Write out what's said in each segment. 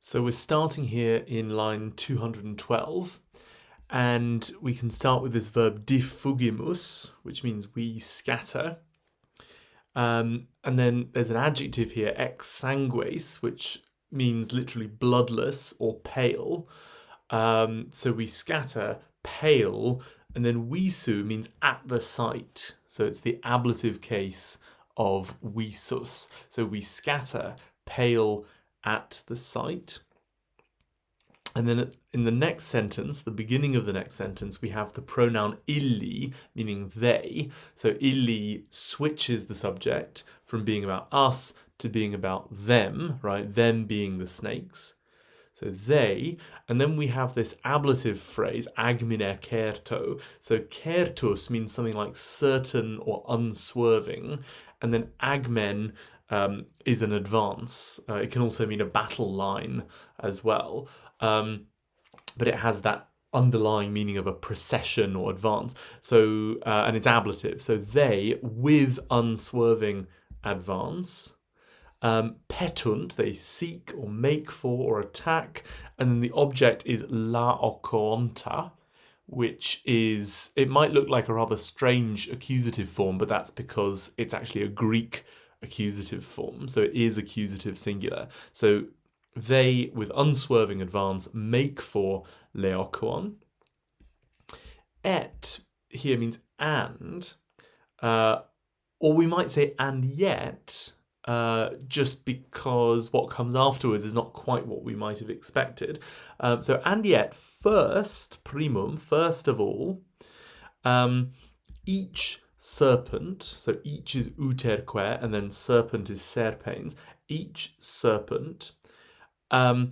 So we're starting here in line 212, and we can start with this verb diffugimus, which means we scatter. And then there's an adjective here, exsangues, which means literally bloodless or pale. So we scatter, pale, and then visu means at the sight. So it's the ablative case of visus. So we scatter, pale, at the sight. And then in the next sentence, the beginning of the next sentence, we have the pronoun illi, meaning they. So illi switches the subject from being about us to being about them, right? Them being the snakes. So they, and then we have this ablative phrase, agmine certo. So certus means something like certain or unswerving, and then agmen is an advance. It can also mean a battle line as well, but it has that underlying meaning of a procession or advance. So and it's ablative. So they with unswerving advance. Petunt, they seek or make for or attack, and then the object is laokoonta, which is, it might look like a rather strange accusative form, but that's because it's actually a Greek accusative form, so it is accusative singular. So they, with unswerving advance, make for leokoon. Et here means and, or we might say and yet, just because what comes afterwards is not quite what we might have expected. So, and yet, first, primum, first of all, each serpent, so each is uterque, and then serpent is serpens, each serpent, and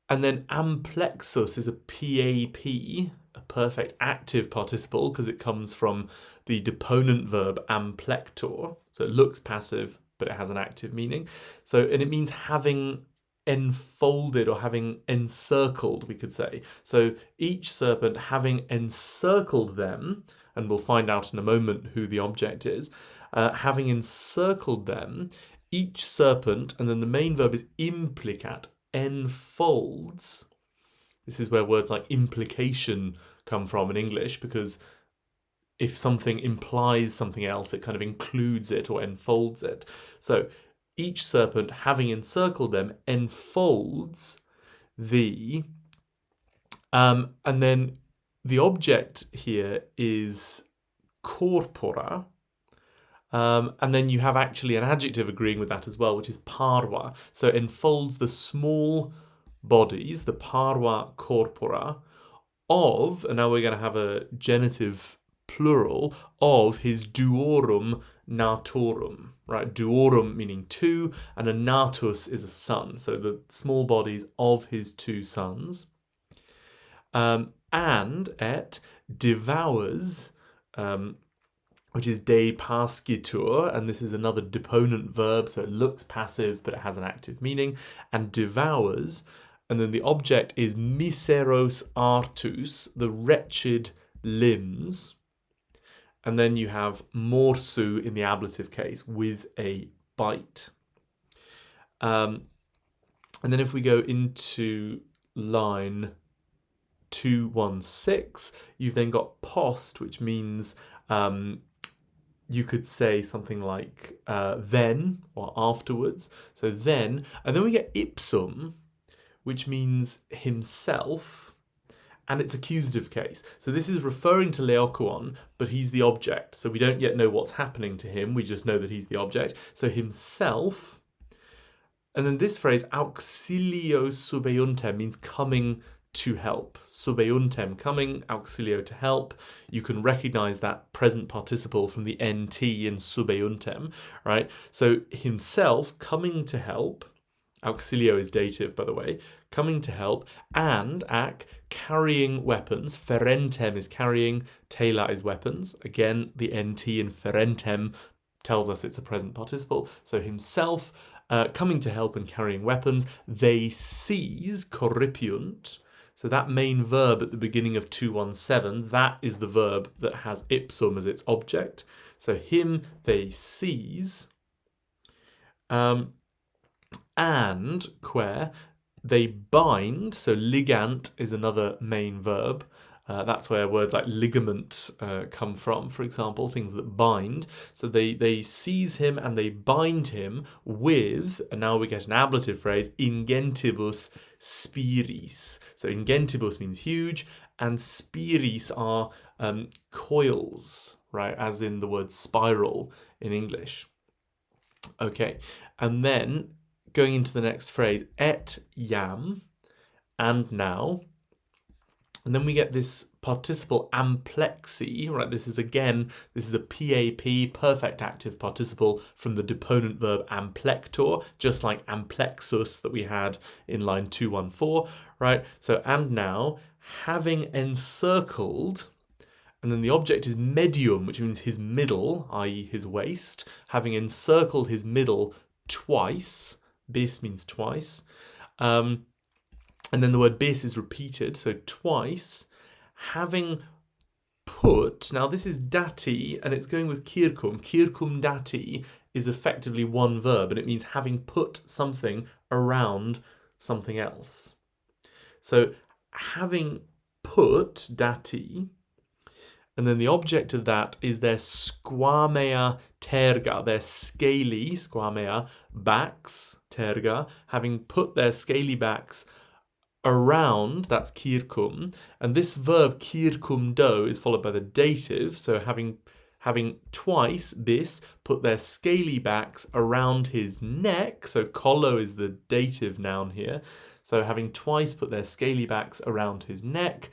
then amplexus is a PAP, a perfect active participle, because it comes from the deponent verb amplector, so it looks passive, but it has an active meaning. So, and it means having enfolded or having encircled, we could say. So each serpent having encircled them, and we'll find out in a moment who the object is, having encircled them, each serpent, and then the main verb is implicat, enfolds. This is where words like implication come from in English, because if something implies something else, it kind of includes it or enfolds it. So each serpent, having encircled them, enfolds the, and then the object here is corpora, and then you have actually an adjective agreeing with that as well, which is parva. So enfolds the small bodies, the parva corpora, of, and now we're going to have a genitive plural, of his duorum naturum, right? Duorum meaning two, and a natus is a son, so the small bodies of his two sons. And et devours, which is de pascitur, and this is another deponent verb, so it looks passive, but it has an active meaning, and devours, and then the object is miseros artus, the wretched limbs. And then you have morsu in the ablative case, with a bite. And then if we go into line 216, you've then got post, which means you could say something like then or afterwards. So then, and then we get ipsum, which means himself, and it's accusative case. So this is referring to leokuon, but he's the object. So we don't yet know what's happening to him. We just know that he's the object. So himself. And then this phrase, auxilio subeuntem, means coming to help. Subeuntem, coming, auxilio, to help. You can recognize that present participle from the NT in subeuntem, right? So himself, coming to help. Auxilio is dative, by the way, coming to help, and ac, carrying weapons. Ferentem is carrying, tela is weapons. Again, the NT in ferentem tells us it's a present participle. So himself, coming to help and carrying weapons. They seize, corripiunt. So that main verb at the beginning of 217, that is the verb that has ipsum as its object. So him they seize. And quer, They bind, so ligant is another main verb. That's where words like ligament come from, for example, things that bind. So they seize him and they bind him with, and now we get an ablative phrase, ingentibus spiris. So ingentibus means huge, and spiris are coils, right, as in the word spiral in English. Okay, and then going into the next phrase, et jam, and now. And then we get this participle amplexi, right? This is a PAP, perfect active participle, from the deponent verb amplector, just like amplexus that we had in line 214, right? So, and now, having encircled, and then the object is medium, which means his middle, i.e. his waist, having encircled his middle twice, bis means twice, and then the word bis is repeated, so twice, having put, now this is dati, and it's going with kirkum. Kirkum dati is effectively one verb, and it means having put something around something else. So having put dati, and then the object of that is their squamea terga, their scaly, squamea, backs, terga, having put their scaly backs around, that's kirkum, and this verb kirkum do is followed by the dative, so having twice bis put their scaly backs around his neck, so kollo is the dative noun here, so having twice put their scaly backs around his neck,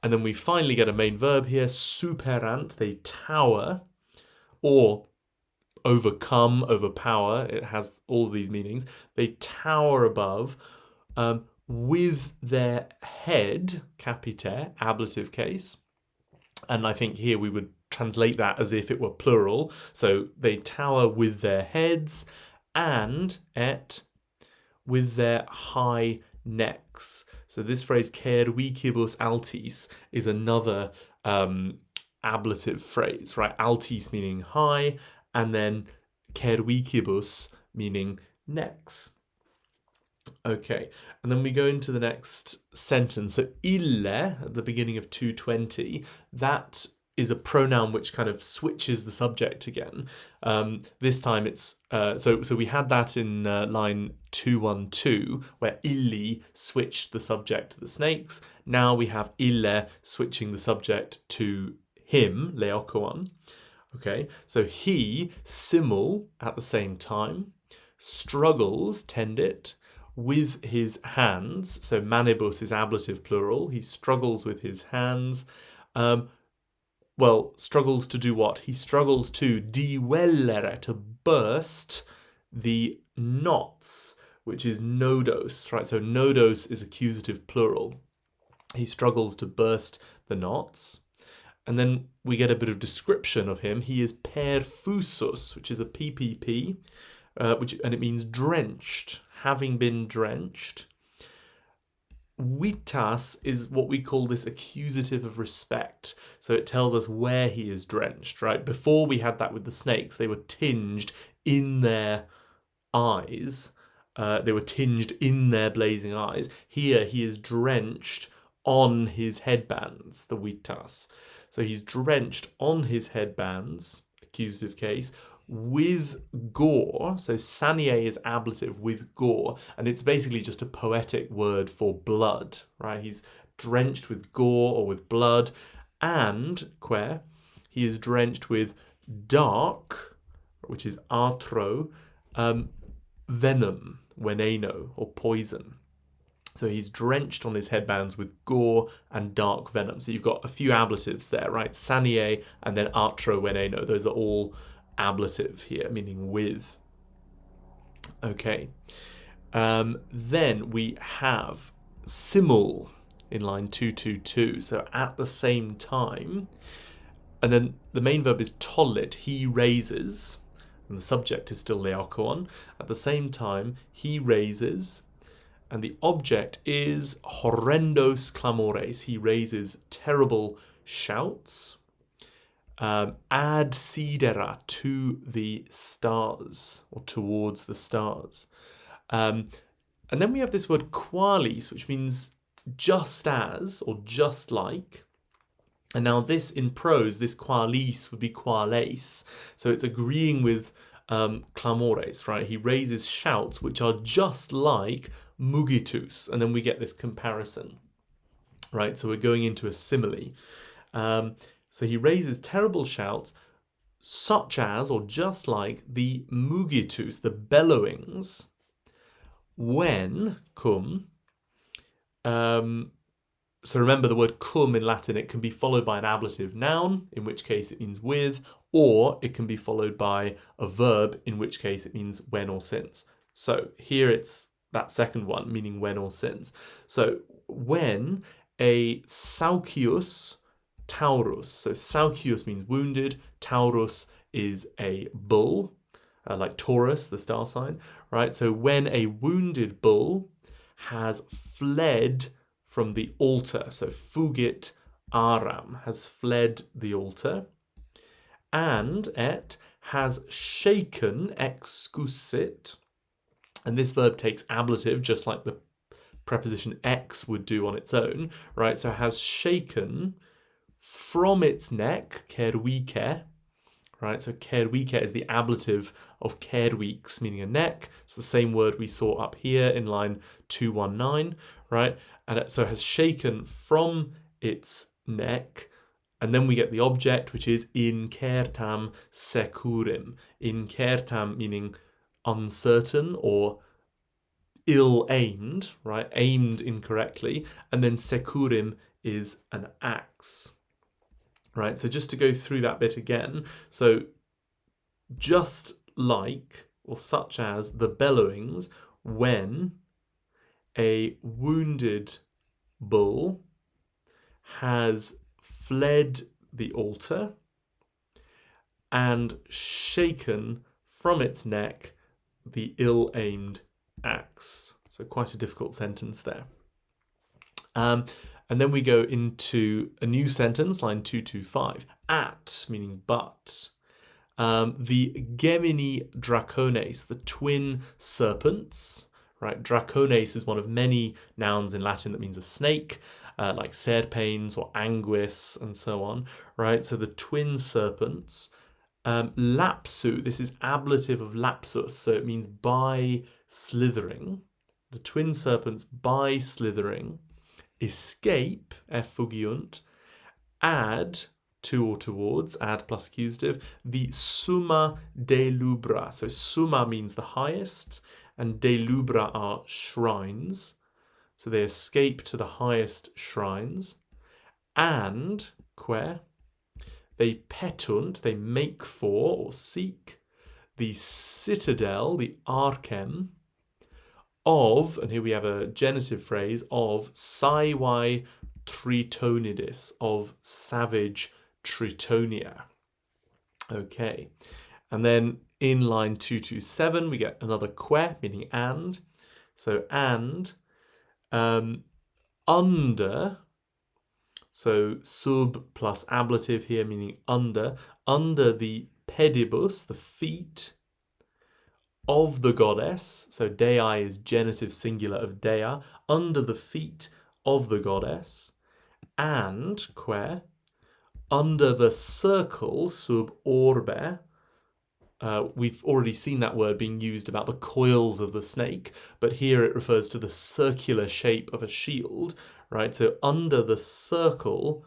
and then we finally get a main verb here, superant, they tower, or overcome, overpower, it has all of these meanings, they tower above, with their head, capite, ablative case, and I think here we would translate that as if it were plural, so they tower with their heads, and et, with their high necks. So this phrase, cervicibus altis, is another ablative phrase, right? Altis meaning high, and then cervicibus meaning necks. Okay, and then we go into the next sentence. So ille, at the beginning of 220, that is a pronoun which kind of switches the subject again. This time it's, so we had that in line 212, where illi switched the subject to the snakes. Now we have ille switching the subject to him, leokoon. Okay, so he, simul, at the same time, struggles, tendit, with his hands, so manibus is ablative plural, he struggles with his hands. Struggles to do what? He struggles to dewellere, to burst the knots, which is nodos, right? So nodos is accusative plural. He struggles to burst the knots. And then we get a bit of description of him. He is perfusus, which is a PPP, and it means drenched, having been drenched. Vitas is what we call this accusative of respect. So it tells us where he is drenched, right? Before we had that with the snakes, they were tinged in their eyes. They were tinged in their blazing eyes. Here he is drenched on his headbands, the vitas. So he's drenched on his headbands, accusative case, with gore. So sanie is ablative, with gore, and it's basically just a poetic word for blood, right? He's drenched with gore or with blood, and quer, he is drenched with dark, which is atro, venom, veneno, or poison. So he's drenched on his headbands with gore and dark venom. So you've got a few ablatives there, right? Sanie and then atro, veneno. Those are all ablative here, meaning with. Okay. Then we have simul in line 222. So at the same time. And then the main verb is tollit, he raises. And the subject is still leokoon. At the same time, he raises. And the object is horrendos clamores. He raises terrible shouts. Ad sidera, to the stars, or towards the stars. And And then we have this word qualis, which means just as or just like. And now this in prose, this qualis would be quales. So it's agreeing with clamores, right? He raises shouts which are just like mugitus. And then we get this comparison, right? So we're going into a simile. So he raises terrible shouts such as or just like the mugitus, the bellowings, when cum. So remember the word cum in Latin, it can be followed by an ablative noun, in which case it means with, or it can be followed by a verb, in which case it means when or since. So here it's that second one, meaning when or since. So when a Saucius taurus, so Saucius means wounded, taurus is a bull, like Taurus, the star sign, right? So when a wounded bull has fled from the altar, so fugit aram, has fled the altar, and et has shaken, excusit, and this verb takes ablative just like the preposition ex would do on its own, right? So has shaken from its neck, kerwike, right? So kerwike is the ablative of kerwix, meaning a neck. It's the same word we saw up here in line 219, right? And so has shaken from its neck, and then we get the object, which is in certam securim. In certam meaning uncertain or ill-aimed, right? Aimed incorrectly. And then securim is an axe, right? So just to go through that bit again. So just like, or such as, the bellowings when a wounded bull has fled the altar and shaken from its neck the ill-aimed axe. So quite a difficult sentence there. And then we go into a new sentence, line 225. At, meaning but. The Gemini dracones, the twin serpents, right? Dracones is one of many nouns in Latin that means a snake, like serpens or anguis and so on, right? So the twin serpents. Lapsu, this is ablative of lapsus, so it means by slithering. The twin serpents by slithering escape, effugiunt, ad, to or towards, ad plus accusative, the summa de lubra. So summa means the highest, and de lubra are shrines. So they escape to the highest shrines. And, que, they petunt, they make for or seek, the citadel, the archem, of, and here we have a genitive phrase, of Saiwai Tritonidis, of savage Tritonia. Okay, and then in line 227 we get another que, meaning and. So and, under, so sub plus ablative here meaning under the pedibus, the feet of the goddess, so dei is genitive singular of dea, under the feet of the goddess, and que, under the circle, sub orbe. We've already seen that word being used about the coils of the snake, but here it refers to the circular shape of a shield, right? So under the circle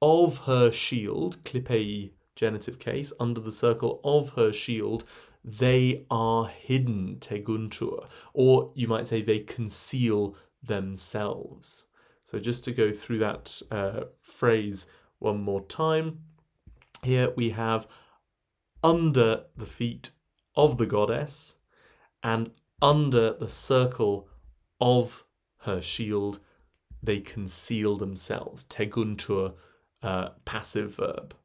of her shield, clipei genitive case, under the circle of her shield, they are hidden, teguntur, or you might say they conceal themselves. So just to go through that phrase one more time, here we have under the feet of the goddess and under the circle of her shield, they conceal themselves, teguntur, passive verb.